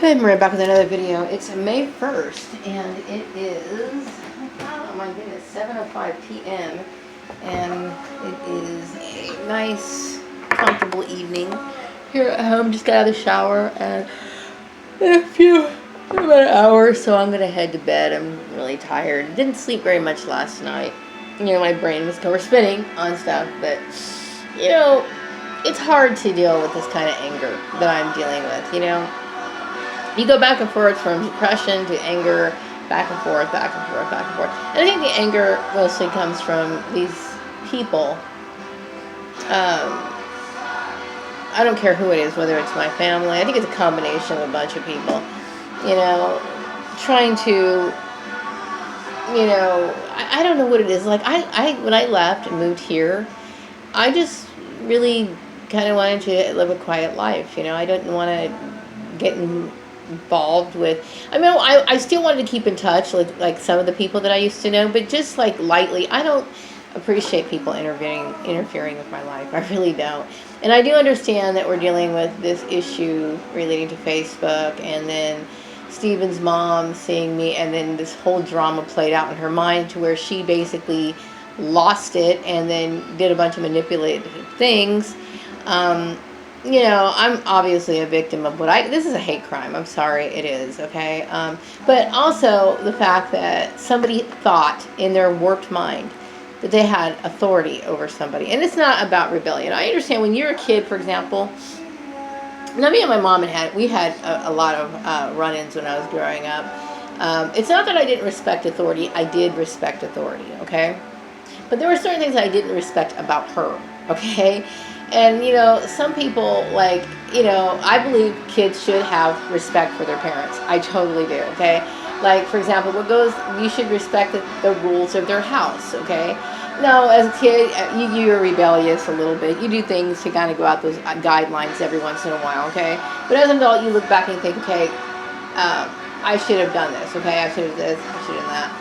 I'm right back with another video. It's May 1st, and it is, oh my goodness, 7:05 p.m. And it is a nice, comfortable evening here at home. Just got out of the shower, and in about an hour or so, I'm going to head to bed. I'm really tired. Didn't sleep very much last night. You know, my brain was kind of spinning on stuff, but, you know, it's hard to deal with this kind of anger that I'm dealing with, you know. You go back and forth from depression to anger, back and forth, back and forth, back and forth. And I think the anger mostly comes from these people. I don't care who it is, whether it's my family. I think it's a combination of a bunch of people, you know, trying to, you know, I don't know what it is. Like, when I left and moved here, I just really kind of wanted to live a quiet life, you know. I didn't want to get involved with, I mean, I still wanted to keep in touch with like some of the people that I used to know, but just like lightly. I don't appreciate people interfering with my life. I really don't. And I do understand that we're dealing with this issue relating to Facebook, and then Steven's mom seeing me, and then this whole drama played out in her mind to where she basically lost it and then did a bunch of manipulative things. You know, I'm obviously a victim of this is a hate crime. I'm sorry, it is, okay? But also the fact that somebody thought in their warped mind that they had authority over somebody. And it's not about rebellion. I understand when you're a kid, for example. Now, me and my mom we had a lot of run-ins when I was growing up. It's not that I didn't respect authority. I did respect authority, okay? But there were certain things I didn't respect about her, okay? And, you know, some people, like, you know, I believe kids should have respect for their parents. I totally do, okay? Like, for example, you should respect the rules of their house, okay? Now, as a kid, you're rebellious a little bit. You do things to kind of go out those guidelines every once in a while, okay? But as an adult, you look back and think, okay, I should have done this, okay? I should have this, I should have that.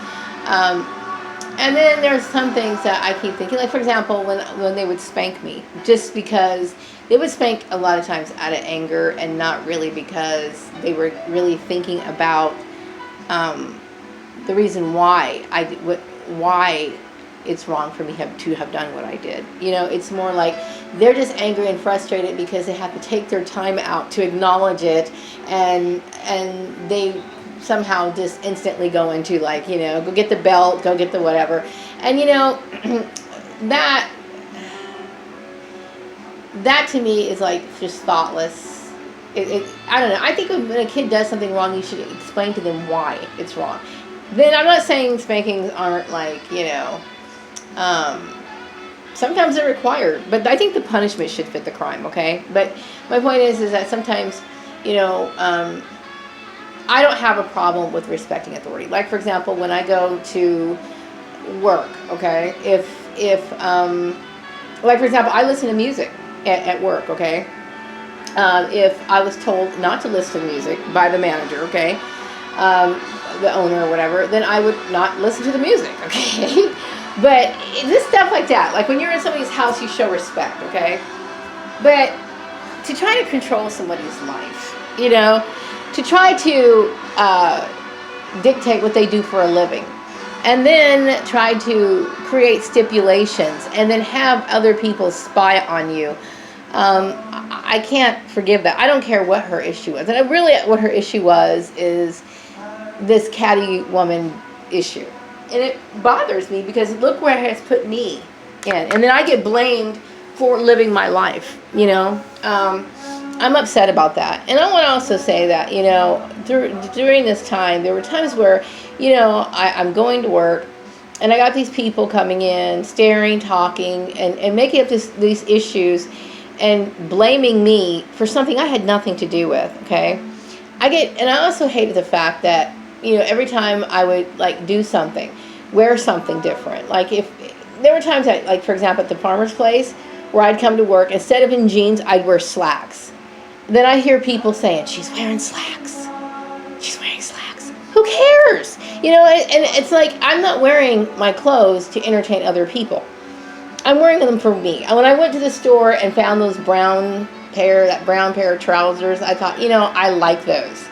And then there's some things that I keep thinking, like, for example, when they would spank me, just because they would spank a lot of times out of anger and not really because they were really thinking about the reason why it's wrong for me to have done what I did. You know, it's more like they're just angry and frustrated because they have to take their time out to acknowledge it, and they somehow just instantly go into, like, you know, go get the belt, go get the whatever. And, you know, that to me is like just thoughtless. I don't know. I think when a kid does something wrong, you should explain to them why it's wrong. Then I'm not saying spankings aren't, like, you know, sometimes they're required, but I think the punishment should fit the crime, okay? But my point is that sometimes, you know, I don't have a problem with respecting authority. Like, for example, when I go to work, okay, like, for example, I listen to music at work, okay? If I was told not to listen to music by the manager, okay, the owner or whatever, then I would not listen to the music, okay? But this stuff like that, like when you're in somebody's house, you show respect, okay? But to try to control somebody's life, you know, to try to dictate what they do for a living, and then try to create stipulations, and then have other people spy on you, I can't forgive that. I don't care what her issue was. And what her issue was is this catty woman issue. And it bothers me because look where it has put me in. And then I get blamed for living my life, you know. I'm upset about that. And I want to also say that, you know, during this time, there were times where, you know, I'm going to work, and I got these people coming in, staring, talking, and making up these issues and blaming me for something I had nothing to do with, okay? And I also hated the fact that, you know, every time I would, like, do something, wear something different. Like, if there were times that, like, for example, at the farmer's place, where I'd come to work, instead of in jeans, I'd wear slacks. Then I hear people saying, she's wearing slacks. She's wearing slacks. Who cares? You know, and it's like, I'm not wearing my clothes to entertain other people. I'm wearing them for me. And when I went to the store and found that brown pair of trousers, I thought, you know, I like those.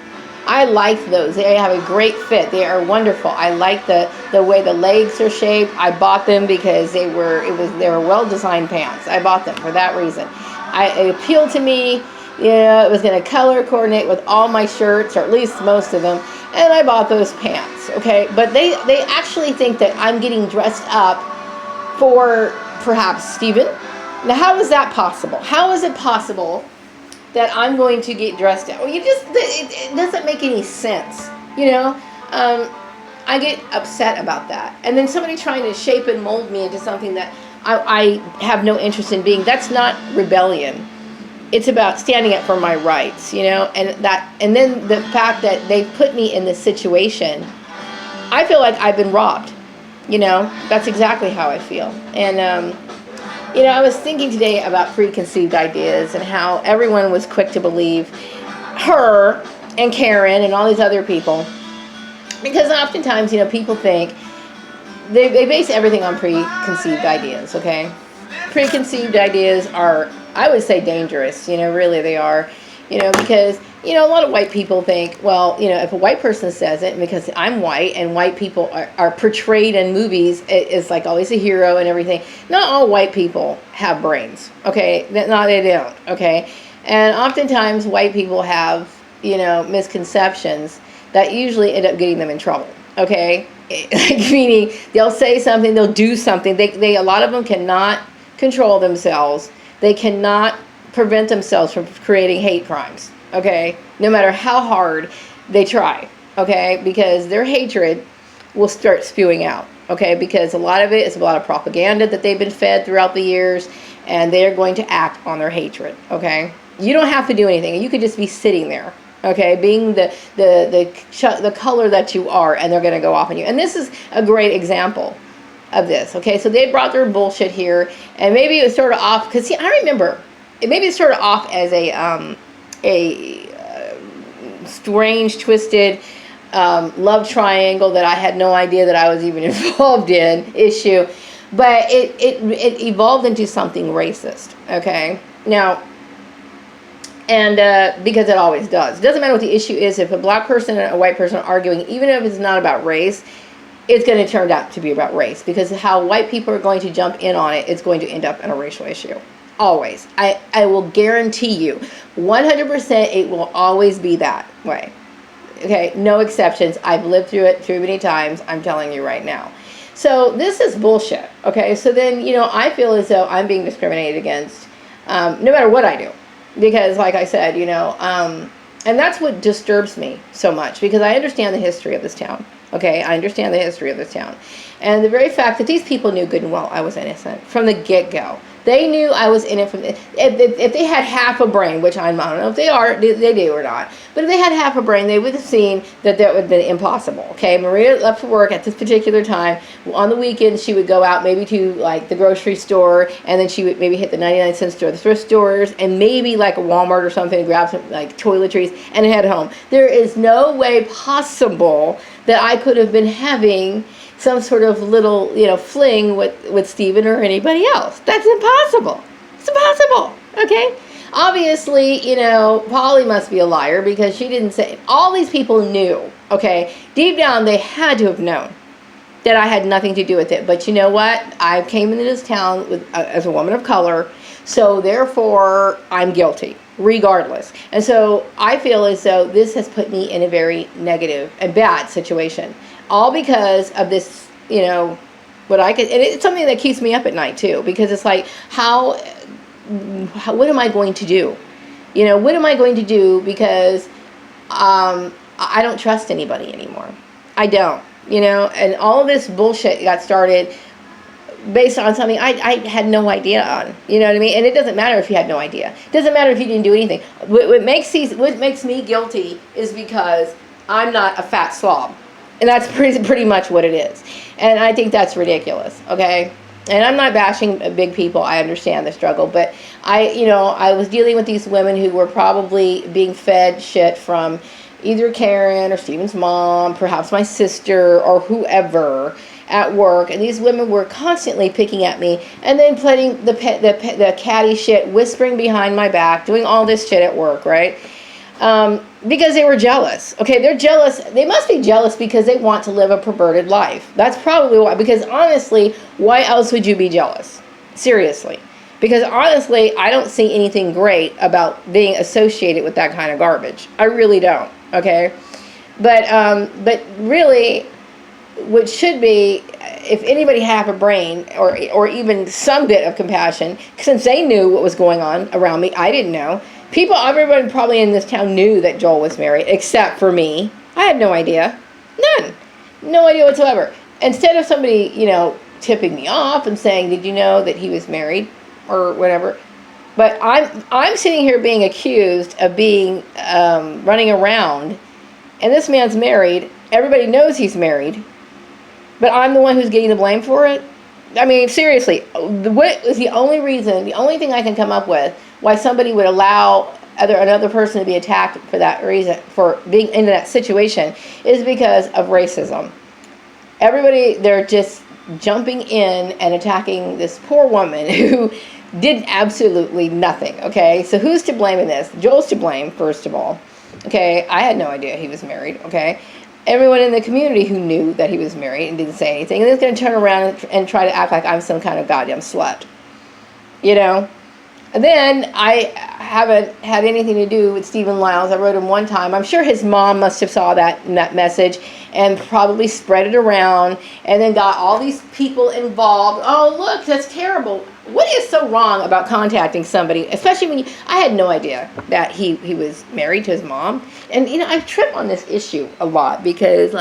I like those. They have a great fit. They are wonderful. I like the way the legs are shaped. I bought them because they were well designed pants. I bought them for that reason. It appealed to me. You know, it was going to color coordinate with all my shirts, or at least most of them, and I bought those pants. Okay, but they actually think that I'm getting dressed up for perhaps Stephen. Now, how is that possible? How is it possible that I'm going to get dressed up? Well, it doesn't make any sense, you know. I get upset about that, and then somebody trying to shape and mold me into something that I have no interest in being. That's not rebellion. It's about standing up for my rights, you know, and then the fact that they put me in this situation, I feel like I've been robbed, you know. That's exactly how I feel. And you know, I was thinking today about preconceived ideas and how everyone was quick to believe her and Karen and all these other people, because oftentimes, you know, people think they base everything on preconceived ideas. Okay, preconceived ideas are, I would say, dangerous. You know, really they are. You know, because, you know, a lot of white people think, well, you know, if a white person says it, because I'm white and white people are portrayed in movies as like always a hero and everything. Not all white people have brains, okay? No, they don't, okay? And oftentimes white people have, you know, misconceptions that usually end up getting them in trouble, okay? Like, meaning they'll say something, they'll do something. A lot of them cannot control themselves. They cannot prevent themselves from creating hate crimes, okay? No matter how hard they try, okay? Because their hatred will start spewing out, okay? Because a lot of it is a lot of propaganda that they've been fed throughout the years, and they're going to act on their hatred, okay? You don't have to do anything. You could just be sitting there, okay, being the color that you are, and they're going to go off on you. And this is a great example of this, okay? So they brought their bullshit here, and maybe it was sort of off, because, see, I remember, maybe it started off as a strange, twisted love triangle that I had no idea that I was even involved in issue, but it evolved into something racist, okay? Now, and because it always does. It doesn't matter what the issue is. If a black person and a white person are arguing, even if it's not about race, it's going to turn out to be about race, because how white people are going to jump in on it, it's going to end up in a racial issue. Always. I will guarantee you 100% it will always be that way. Okay, no exceptions. I've lived through it too many times. I'm telling you right now. So this is bullshit. Okay, so then, you know, I feel as though I'm being discriminated against no matter what I do. Because, like I said, you know, and that's what disturbs me so much, because I understand the history of this town. Okay, I understand the history of this town. And the very fact that these people knew good and well I was innocent from the get-go. They knew I was in it from if they had half a brain, which I don't know if they do or not, but if they had half a brain, they would have seen that would have been impossible. Okay, Maria left for work at this particular time. On the weekends, she would go out maybe to like the grocery store, and then she would maybe hit the 99-cent store, the thrift stores, and maybe like a Walmart or something to grab some like toiletries and head home. There is no way possible that I could have been having some sort of little, you know, fling with Stephen or anybody else. That's impossible. It's impossible. Okay? Obviously, you know, Polly must be a liar, because she didn't say. All these people knew, okay? Deep down, they had to have known that I had nothing to do with it. But you know what? I came into this town as a woman of color, so therefore, I'm guilty, regardless. And so I feel as though this has put me in a very negative and bad situation. All because of this, you know, and it's something that keeps me up at night too, because it's like, what am I going to do? You know, what am I going to do? Because I don't trust anybody anymore. I don't, you know, and all of this bullshit got started based on something I had no idea on. You know what I mean? And it doesn't matter if you had no idea. It doesn't matter if you didn't do anything. What makes me guilty is because I'm not a fat slob. And that's pretty much what it is. And I think that's ridiculous, okay? And I'm not bashing big people. I understand the struggle. But I was dealing with these women who were probably being fed shit from either Karen or Stephen's mom, perhaps my sister or whoever at work. And these women were constantly picking at me and then playing the catty shit, whispering behind my back, doing all this shit at work, right? Because they were jealous. Okay, they're jealous. They must be jealous because they want to live a perverted life. That's probably why. Because honestly, why else would you be jealous? Seriously. Because honestly, I don't see anything great about being associated with that kind of garbage. I really don't. Okay, but really, what should be, if anybody had a brain or even some bit of compassion, since they knew what was going on around me, I didn't know. Everybody probably in this town knew that Joel was married, except for me. I had no idea. None. No idea whatsoever. Instead of somebody, tipping me off and saying, did you know that he was married or whatever? But I'm sitting here being accused of being running around, and this man's married. Everybody knows he's married, but I'm the one who's getting the blame for it. I mean, seriously, what is the only thing I can come up with why somebody would allow another person to be attacked for that reason, for being in that situation, is because of racism. Everybody, they're just jumping in and attacking this poor woman who did absolutely nothing, okay? So who's to blame in this? Joel's to blame, first of all. Okay, I had no idea he was married, okay? Everyone in the community who knew that he was married and didn't say anything, and then going to turn around and try to act like I'm some kind of goddamn slut. And then I haven't had anything to do with Stephen Lyles. I wrote him one time. I'm sure his mom must have saw that message and probably spread it around and then got all these people involved. Oh, look, that's terrible. What is so wrong about contacting somebody, especially when I had no idea that he was married to his mom. And, I trip on this issue a lot because,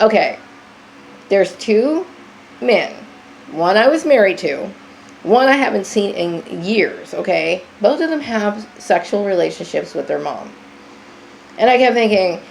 okay, there's two men. One I was married to. One I haven't seen in years, okay? Both of them have sexual relationships with their mom. And I kept thinking,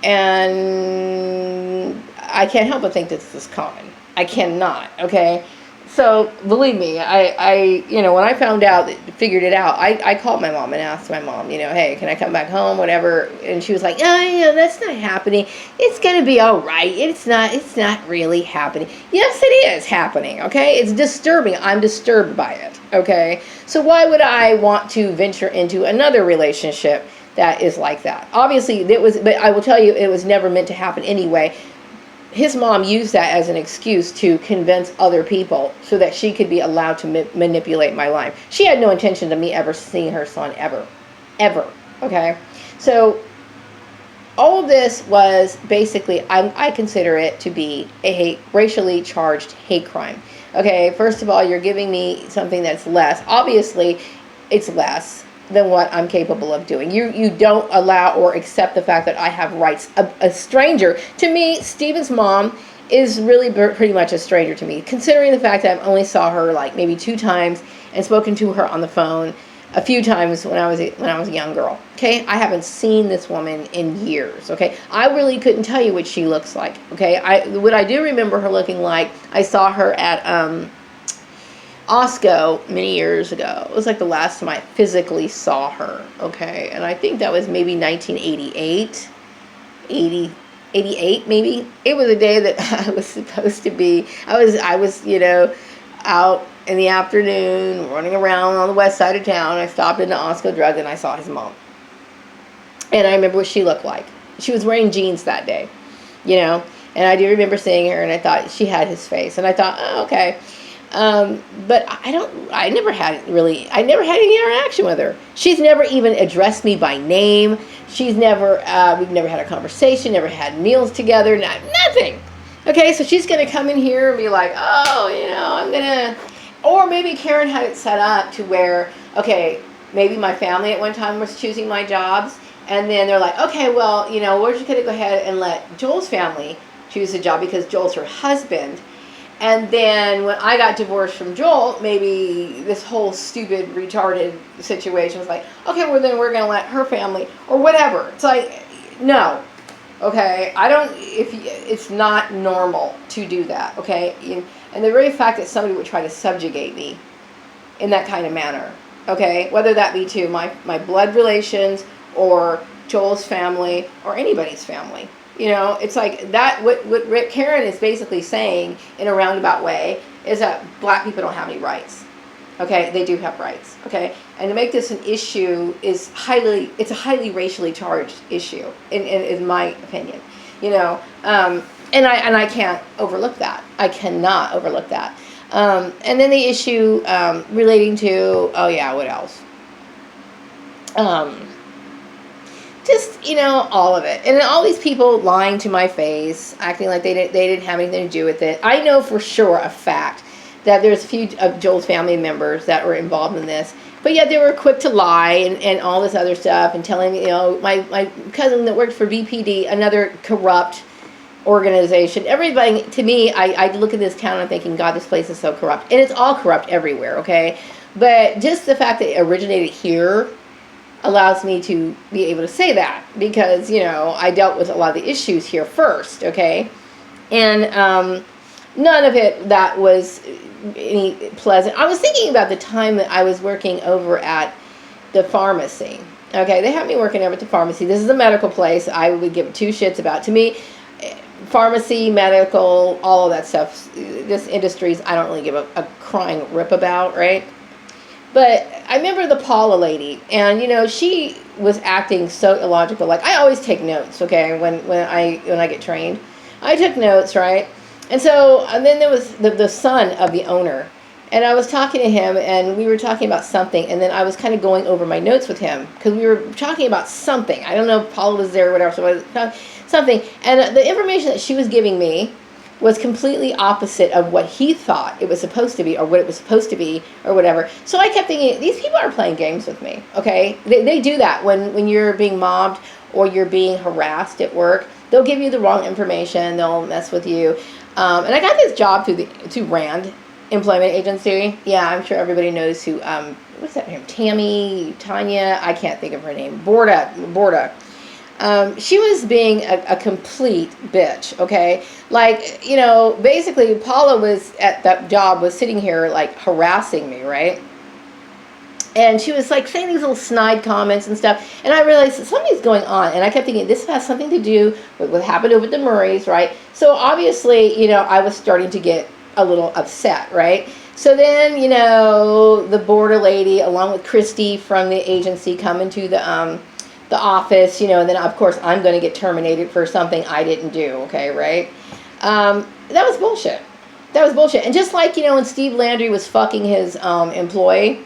and I can't help but think that this is common. I cannot, okay? So, believe me, I when I found out, figured it out, I called my mom and asked my mom, hey, can I come back home, whatever? And she was like, oh, that's not happening. It's going to be all right. It's not really happening. Yes, it is happening, okay? It's disturbing. I'm disturbed by it, okay? So why would I want to venture into another relationship that is like that? Obviously, but I will tell you, it was never meant to happen anyway. His mom used that as an excuse to convince other people so that she could be allowed to manipulate my life. She had no intention of me ever seeing her son, ever, okay? So all of this was basically, I consider it to be a racially charged hate crime. Okay, first of all, you're giving me something that's less. Obviously, it's less than what I'm capable of doing. You don't allow or accept the fact that I have rights. A stranger, to me, Stephen's mom is really pretty much a stranger to me, considering the fact that I've only saw her maybe 2 times and spoken to her on the phone a few times when I was a young girl. Okay, I haven't seen this woman in years. Okay, I really couldn't tell you what she looks like. Okay, what I do remember her looking like, I saw her at Osco many years ago. It was the last time I physically saw her, okay? And I think that was maybe 1988, 88 maybe. It was a day that I was supposed to be, I was out in the afternoon, running around on the west side of town. I stopped into Osco Drug and I saw his mom. And I remember what she looked like. She was wearing jeans that day, and I do remember seeing her and I thought she had his face. And I thought, oh, okay. But I never had any interaction with her. She's never even addressed me by name. We've never had a conversation, never had meals together, nothing. Okay, so she's going to come in here and be like, oh, I'm going to, or maybe Karen had it set up to where, okay, maybe my family at one time was choosing my jobs, and then they're like, okay, well, we're just going to go ahead and let Joel's family choose the job because Joel's her husband. And then when I got divorced from Joel, maybe this whole stupid, retarded situation was like, okay, well then we're going to let her family, or whatever. It's like, no. Okay, it's not normal to do that, okay? And the very fact that somebody would try to subjugate me in that kind of manner, okay? Whether that be to my blood relations or Joel's family or anybody's family. It's like that, what Rick Karen is basically saying in a roundabout way is that black people don't have any rights. Okay, they do have rights. Okay, and to make this an issue it's a highly racially charged issue, in my opinion. You know, and I can't overlook that. I cannot overlook that. And then the issue relating to, oh yeah, what else? Just, all of it. And then all these people lying to my face, acting like they didn't have anything to do with it. I know for sure a fact that there's a few of Joel's family members that were involved in this. But yet they were quick to lie and all this other stuff and telling me, my cousin that worked for BPD, another corrupt organization. Everybody, to me, I look at this town and I'm thinking, God, this place is so corrupt. And it's all corrupt everywhere, okay? But just the fact that it originated here allows me to be able to say that because, I dealt with a lot of the issues here first, okay? And none of it that was any pleasant. I was thinking about the time that I was working over at the pharmacy. Okay, they had me working over at the pharmacy. This is a medical place I would give two shits about. To me, pharmacy, medical, all of that stuff, this industries I don't really give a crying rip about, right? But I remember the Paula lady, and she was acting so illogical. Like, I always take notes, okay, when I get trained. I took notes, right? And then there was the son of the owner, and I was talking to him, and we were talking about something, and then I was kind of going over my notes with him, because we were talking about something. I don't know if Paula was there or whatever, so I was something, and the information that she was giving me was completely opposite of what he thought it was supposed to be, or what it was supposed to be, or whatever. So I kept thinking, these people are playing games with me, okay? They do that when you're being mobbed or you're being harassed at work. They'll give you the wrong information. They'll mess with you. And I got this job through Rand Employment Agency. Yeah, I'm sure everybody knows who, what's that name? Tanya, I can't think of her name. Borda. She was being a complete bitch, okay? Like, basically Paula was at that job, was sitting here like harassing me, right? And she was like saying these little snide comments and stuff. And I realized that something's going on. And I kept thinking, this has something to do with what happened over at the Murrays, right? So obviously, I was starting to get a little upset, right? So then, the border lady, along with Christy from the agency, come into the office, and then of course I'm going to get terminated for something I didn't do, okay, right? That was bullshit. And just like, when Steve Landry was fucking his employee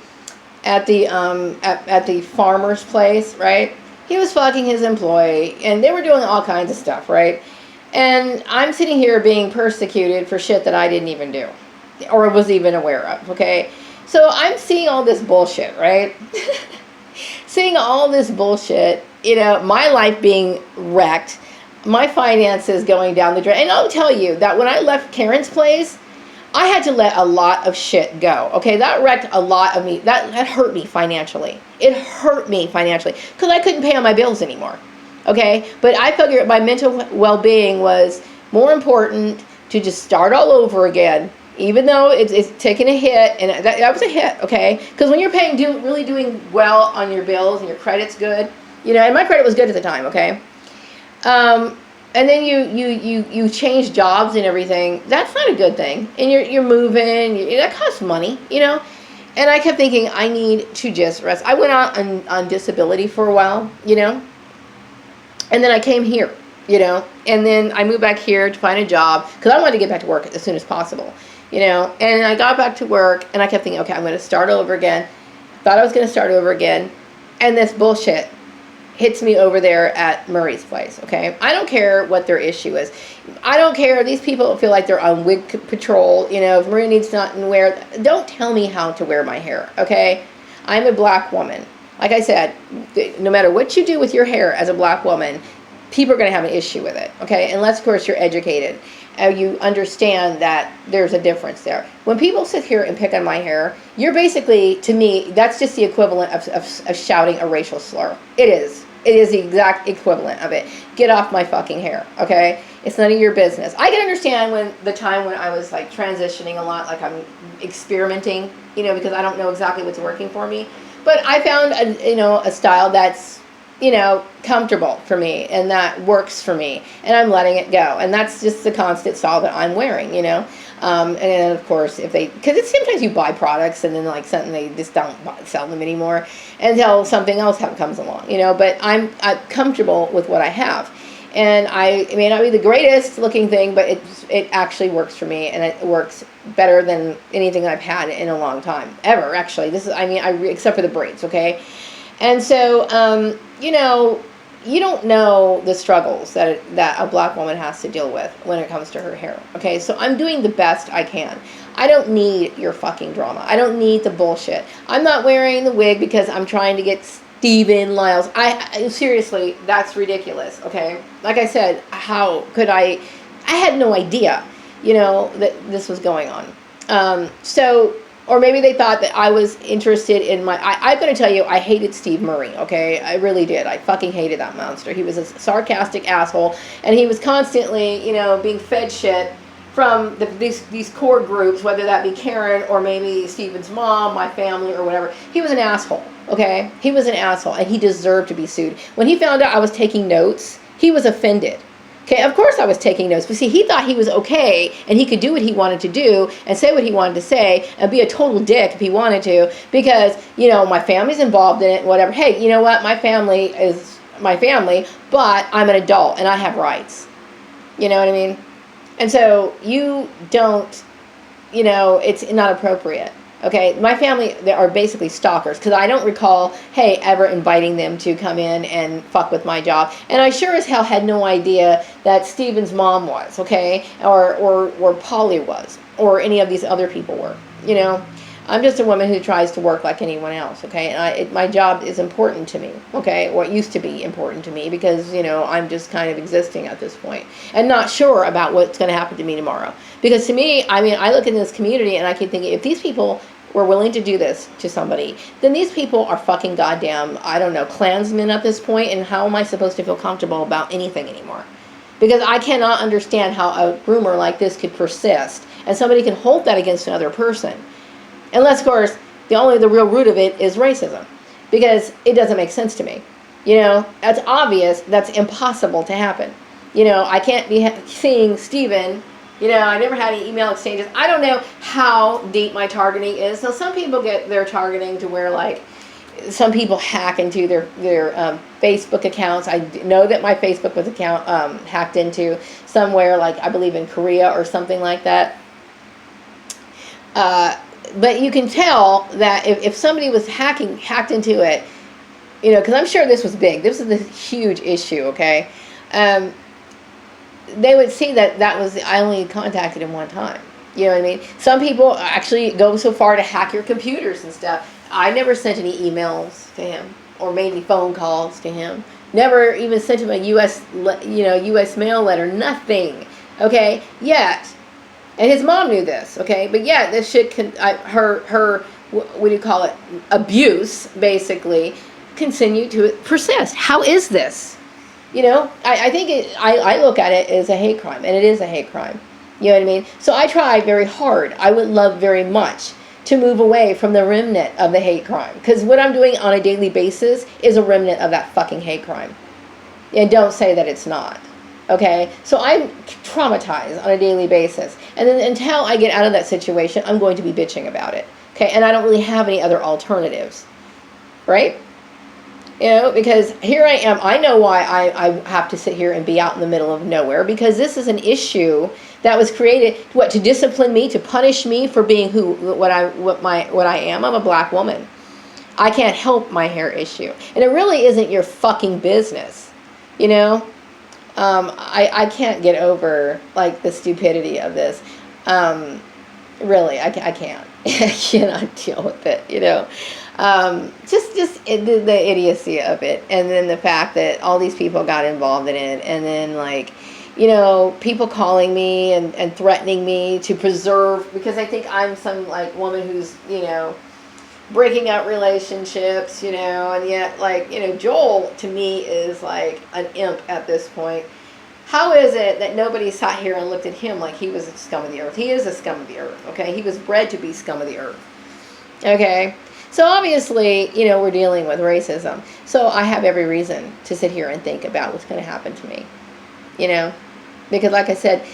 at the farmer's place, right? He was fucking his employee, and they were doing all kinds of stuff, right? And I'm sitting here being persecuted for shit that I didn't even do, or was even aware of, okay? So I'm seeing all this bullshit, right? Seeing all this bullshit, my life being wrecked, my finances going down the drain. And I'll tell you that when I left Karen's place, I had to let a lot of shit go. Okay, that wrecked a lot of me. That hurt me financially. It hurt me financially because I couldn't pay on my bills anymore. Okay, but I figured my mental well-being was more important to just start all over again, even though it's taking a hit, and that was a hit. Okay, because when you're really doing well on your bills and your credit's good, and my credit was good at the time. Okay. And then you change jobs and everything. That's not a good thing. And you're moving. That costs money, And I kept thinking, I need to just rest. I went out on disability for a while, And then I came here, And then I moved back here to find a job because I wanted to get back to work as soon as possible, And I got back to work and I kept thinking, okay, I'm going to start over again. Thought I was going to start over again. And this bullshit hits me over there at Murray's place, okay? I don't care what their issue is. I don't care. These people feel like they're on wig patrol. If Maria needs something to wear, don't tell me how to wear my hair, okay? I'm a black woman. Like I said, no matter what you do with your hair as a black woman, people are going to have an issue with it, okay? Unless, of course, you're educated. You understand that there's a difference there. When people sit here and pick on my hair, you're basically, to me, that's just the equivalent of shouting a racial slur. It is. It is the exact equivalent of it. Get off my fucking hair, okay? It's none of your business. I can understand the time when I was like transitioning a lot, like I'm experimenting, because I don't know exactly what's working for me. But I found a style that's comfortable for me, and that works for me, and I'm letting it go. And that's just the constant solve that I'm wearing. And then of course, because it's sometimes you buy products and then like something they just don't sell them anymore until something else comes along, but I'm comfortable with what I have. And it may not be the greatest looking thing, but it actually works for me, and it works better than anything I've had in a long time, ever, actually. Except for the braids, okay? And so, you don't know the struggles that a black woman has to deal with when it comes to her hair, okay? So I'm doing the best I can. I don't need your fucking drama. I don't need the bullshit. I'm not wearing the wig because I'm trying to get Stephen Lyles. Seriously, that's ridiculous, okay? Like I said, how could I had no idea, that this was going on. Or maybe they thought that I was interested in I'm going to tell you, I hated Steve Murray, okay? I really did. I fucking hated that monster. He was a sarcastic asshole, and he was constantly, being fed shit from these core groups, whether that be Karen or maybe Steven's mom, my family, or whatever. He was an asshole, okay? He was an asshole, and he deserved to be sued. When he found out I was taking notes, he was offended. Okay, of course I was taking notes, but see, he thought he was okay, and he could do what he wanted to do, and say what he wanted to say, and be a total dick if he wanted to, because, my family's involved in it, whatever. Hey, you know what, my family is my family, but I'm an adult, and I have rights. You know what I mean? And so, you don't, it's not appropriate. Okay, my family, they are basically stalkers, because I don't recall, ever inviting them to come in and fuck with my job. And I sure as hell had no idea that Steven's mom was, okay, or Polly was, or any of these other people were, I'm just a woman who tries to work like anyone else, okay, and my job is important to me, okay, or it used to be important to me, because, I'm just kind of existing at this point, and not sure about what's going to happen to me tomorrow. Because to me, I look in this community and I keep thinking, if these people were willing to do this to somebody, then these people are fucking goddamn, I don't know, Klansmen at this point, and how am I supposed to feel comfortable about anything anymore? Because I cannot understand how a rumor like this could persist, and somebody can hold that against another person. Unless, of course, the real root of it is racism. Because it doesn't make sense to me. That's obvious, that's impossible to happen. I can't be seeing Steven. I never had any email exchanges. I don't know how deep my targeting is. So some people get their targeting to where, like, some people hack into their Facebook accounts. I know that my Facebook was hacked into somewhere, like, I believe in Korea or something like that. But you can tell that if somebody was hacked into it, because I'm sure this was big. This is a huge issue, okay? They would see that was, I only contacted him one time. You know what I mean? Some people actually go so far to hack your computers and stuff. I never sent any emails to him or made any phone calls to him. Never even sent him a U.S. mail letter. Nothing. Okay? Yet. And his mom knew this. Okay? But yet, this shit, her what do you call it? Abuse, basically, continued to persist. How is this? I think I look at it as a hate crime, and it is a hate crime. You know what I mean? So I try very hard. I would love very much to move away from the remnant of the hate crime. Because what I'm doing on a daily basis is a remnant of that fucking hate crime. And don't say that it's not. Okay? So I'm traumatized on a daily basis. And then until I get out of that situation, I'm going to be bitching about it. Okay? And I don't really have any other alternatives. Right? Because here I am. I know why I have to sit here and be out in the middle of nowhere, because this is an issue that was created, to discipline me, to punish me for being what I am. I'm a black woman. I can't help my hair issue. And it really isn't your fucking business. I can't get over, like, the stupidity of this. Really, I can't. I cannot deal with it, just the idiocy of it, and then the fact that all these people got involved in it, and then, like, people calling me and threatening me to preserve, because I think I'm some, like, woman who's, breaking up relationships, and yet, like, Joel to me is like an imp at this point. How is it that nobody sat here and looked at him like he was a scum of the earth? He is a scum of the earth, okay? He was bred to be scum of the earth, okay? So obviously, we're dealing with racism. So I have every reason to sit here and think about what's going to happen to me. You know, because like I said,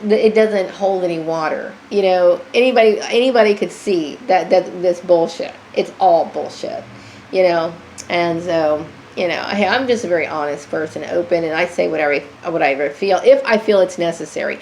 it doesn't hold any water. Anybody could see that this bullshit. It's all bullshit. And so hey, I'm just a very honest person, open, and I say whatever I feel if I feel it's necessary.